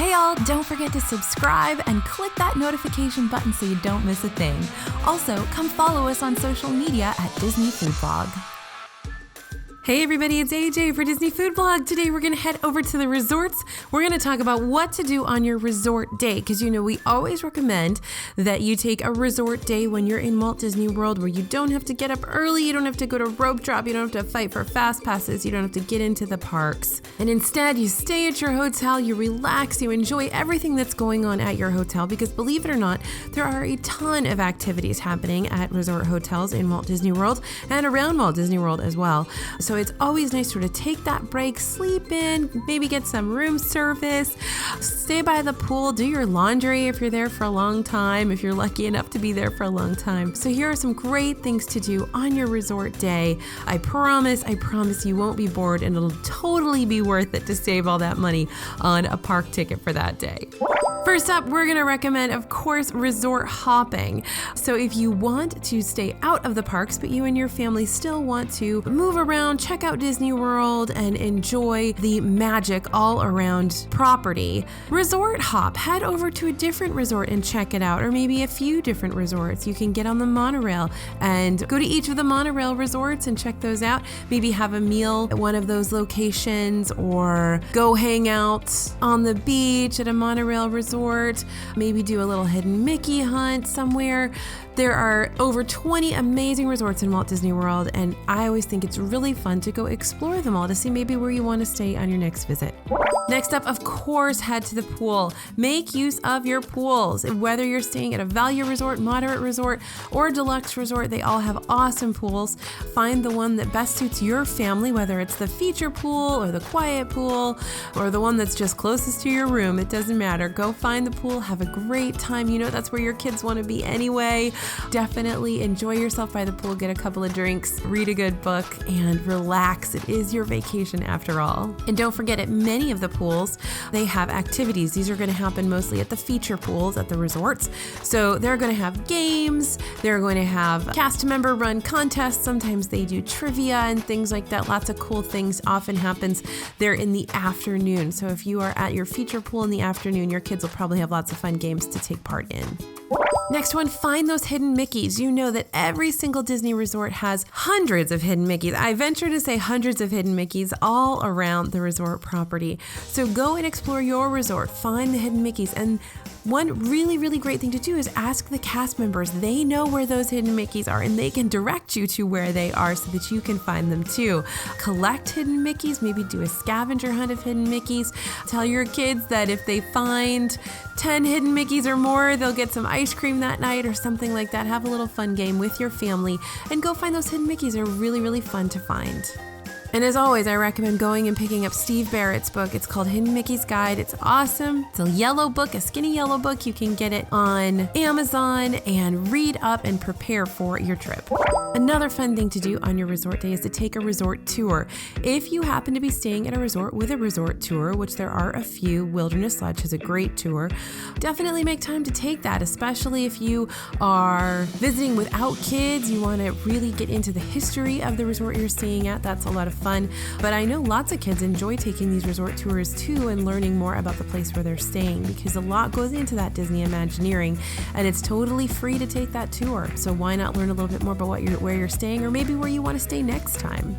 Hey all, don't forget to subscribe and click that notification button so you don't miss a thing. Also, come follow us on social media at Disney Food Blog. Hey everybody, it's AJ for Disney Food Blog. Today we're going to head over to the resorts. We're going to talk about what to do on your resort day because we always recommend that you take a resort day when you're in Walt Disney World where you don't have to get up early, you don't have to go to rope drop, you don't have to fight for fast passes, you don't have to get into the parks. And instead you stay at your hotel, you relax, you enjoy everything that's going on at your hotel because believe it or not, there are a ton of activities happening at resort hotels in Walt Disney World and around Walt Disney World as well. So it's always nice to take that break, sleep in, maybe get some room service, stay by the pool, do your laundry if you're there for a long time, if you're lucky enough to be there for a long time. So here are some great things to do on your resort day. I promise you won't be bored and it'll totally be worth it to save all that money on a park ticket for that day. First up, we're going to recommend, of course, resort hopping. So if you want to stay out of the parks, but you and your family still want to move around, check out Disney World, and enjoy the magic all around property, resort hop. Head over to a different resort and check it out, or maybe a few different resorts. You can get on the monorail and go to each of the monorail resorts and check those out. Maybe have a meal at one of those locations, or go hang out on the beach at a monorail resort. Maybe do a little hidden Mickey hunt somewhere. There are over 20 amazing resorts in Walt Disney World, and I always think it's really fun to go explore them all to see maybe where you want to stay on your next visit. Next up, of course, head to the pool. Make use of your pools. Whether you're staying at a value resort, moderate resort, or deluxe resort, they all have awesome pools. Find the one that best suits your family, whether it's the feature pool or the quiet pool or the one that's just closest to your room. It doesn't matter. Go find the pool, have a great time. That's where your kids want to be anyway. Definitely enjoy yourself by the pool, get a couple of drinks, read a good book, and relax. It is your vacation after all. And don't forget, at many of the pools, they have activities. These are going to happen mostly at the feature pools at the resorts. So they're going to have games, they're going to have cast member run contests. Sometimes they do trivia and things like that. Lots of cool things often happens there in the afternoon. So if you are at your feature pool in the afternoon, your kids will probably have lots of fun games to take part in. Next one, find those hidden Mickeys. You know that every single Disney resort has hundreds of hidden Mickeys. I venture to say hundreds of hidden Mickeys all around the resort property. So go and explore your resort, find the hidden Mickeys. And one really, really great thing to do is ask the cast members. They know where those hidden Mickeys are and they can direct you to where they are so that you can find them too. Collect hidden Mickeys, maybe do a scavenger hunt of hidden Mickeys. Tell your kids that if they find 10 hidden Mickeys or more, they'll get some ice cream that night or something like that. Have a little fun game with your family and go find those hidden Mickeys. They're really, really fun to find. And as always, I recommend going and picking up Steve Barrett's book. It's called Hidden Mickey's Guide. It's awesome. It's a yellow book, a skinny yellow book. You can get it on Amazon and read up and prepare for your trip. Another fun thing to do on your resort day is to take a resort tour. If you happen to be staying at a resort with a resort tour, which there are a few, Wilderness Lodge has a great tour, definitely make time to take that, especially if you are visiting without kids. You want to really get into the history of the resort you're staying at. That's a lot of fun. But I know lots of kids enjoy taking these resort tours too and learning more about the place where they're staying because a lot goes into that Disney Imagineering and it's totally free to take that tour. So why not learn a little bit more about where you're staying or maybe where you want to stay next time.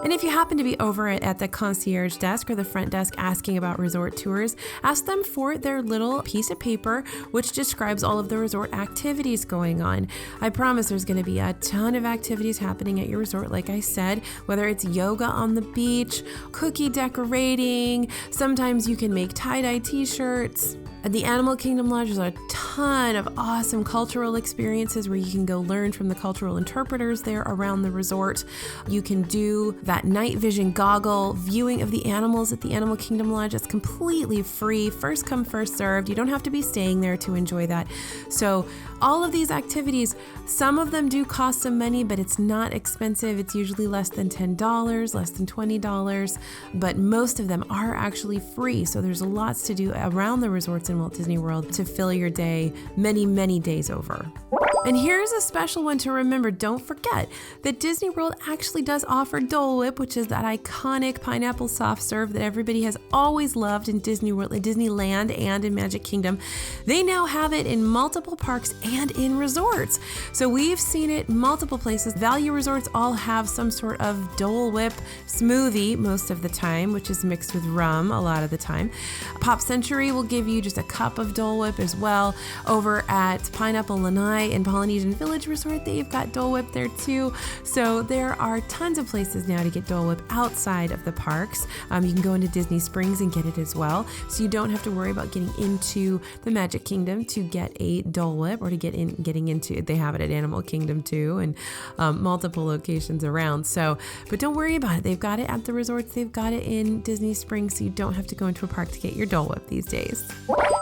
And if you happen to be over at the concierge desk or the front desk asking about resort tours, ask them for their little piece of paper which describes all of the resort activities going on. I promise there's going to be a ton of activities happening at your resort, like I said, whether it's yoga on the beach, cookie decorating, sometimes you can make tie-dye t-shirts. At the Animal Kingdom Lodge, there's a ton of awesome cultural experiences where you can go learn from the cultural interpreters there around the resort. You can do that night vision goggle viewing of the animals at the Animal Kingdom Lodge. It's completely free, first come, first served. You don't have to be staying there to enjoy that. So all of these activities, some of them do cost some money, but it's not expensive. It's usually less than $10, less than $20, but most of them are actually free. So there's lots to do around the resorts in Walt Disney World to fill your day many, many days over. And here's a special one to remember. Don't forget that Disney World actually does offer Dole Whip, which is that iconic pineapple soft serve that everybody has always loved in Disney World, in Disneyland, and in Magic Kingdom. They now have it in multiple parks and in resorts. So we've seen it multiple places. Value resorts all have some sort of Dole Whip smoothie most of the time, which is mixed with rum a lot of the time. Pop Century will give you just a cup of Dole Whip as well. Over at Pineapple Lanai and Polynesian Village Resort, they've got Dole Whip there too. So there are tons of places now to get Dole Whip outside of the parks. You can go into Disney Springs and get it as well. So you don't have to worry about getting into the Magic Kingdom to get a Dole Whip, or to getting into, they have it at Animal Kingdom too, and multiple locations around. So, but don't worry about it. They've got it at the resorts. They've got it in Disney Springs, so you don't have to go into a park to get your Dole Whip these days.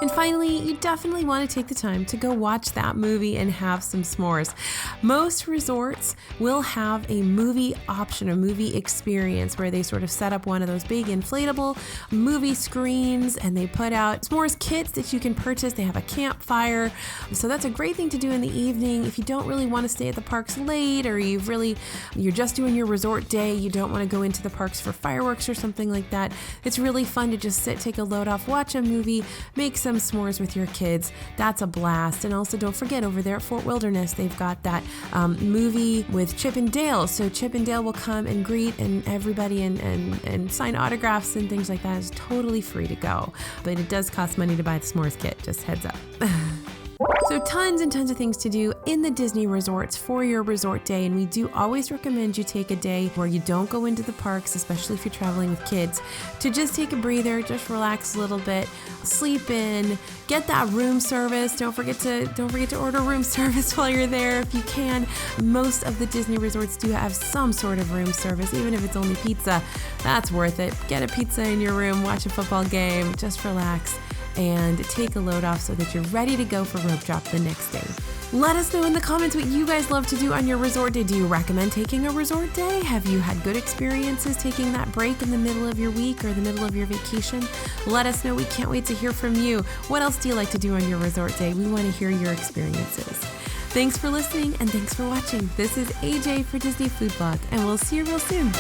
And finally, you definitely want to take the time to go watch that movie and have some s'mores. Most resorts will have a movie option, a movie experience, where they sort of set up one of those big inflatable movie screens, and they put out s'mores kits that you can purchase. They have a campfire. So that's a great thing to do in the evening if you don't really want to stay at the parks late, or you're just doing your resort day, you don't want to go into the parks for fireworks or something like that. It's really fun to just sit, take a load off, watch a movie, make some s'mores with your kids. That's a blast. And also don't forget, over there at Fort Wilderness, they've got that movie with Chip and Dale. So Chip and Dale will come and greet everybody and sign autographs and things like that. It's totally free to go, but it does cost money to buy the s'mores kit, just heads up. So tons and tons of things to do in the Disney resorts for your resort day, and we do always recommend you take a day where you don't go into the parks, especially if you're traveling with kids, to just take a breather, just relax a little bit, sleep in, get that room service. Don't forget to order room service while you're there if you can. Most of the Disney resorts do have some sort of room service, even if it's only pizza. That's worth it. Get a pizza in your room, watch a football game, just relax and take a load off so that you're ready to go for rope drop the next day. Let us know in the comments what you guys love to do on your resort day. Do you recommend taking a resort day? Have you had good experiences taking that break in the middle of your week or the middle of your vacation? Let us know. We can't wait to hear from you. What else do you like to do on your resort day? We want to hear your experiences. Thanks for listening, and thanks for watching. This is AJ for Disney Food Blog, and we'll see you real soon.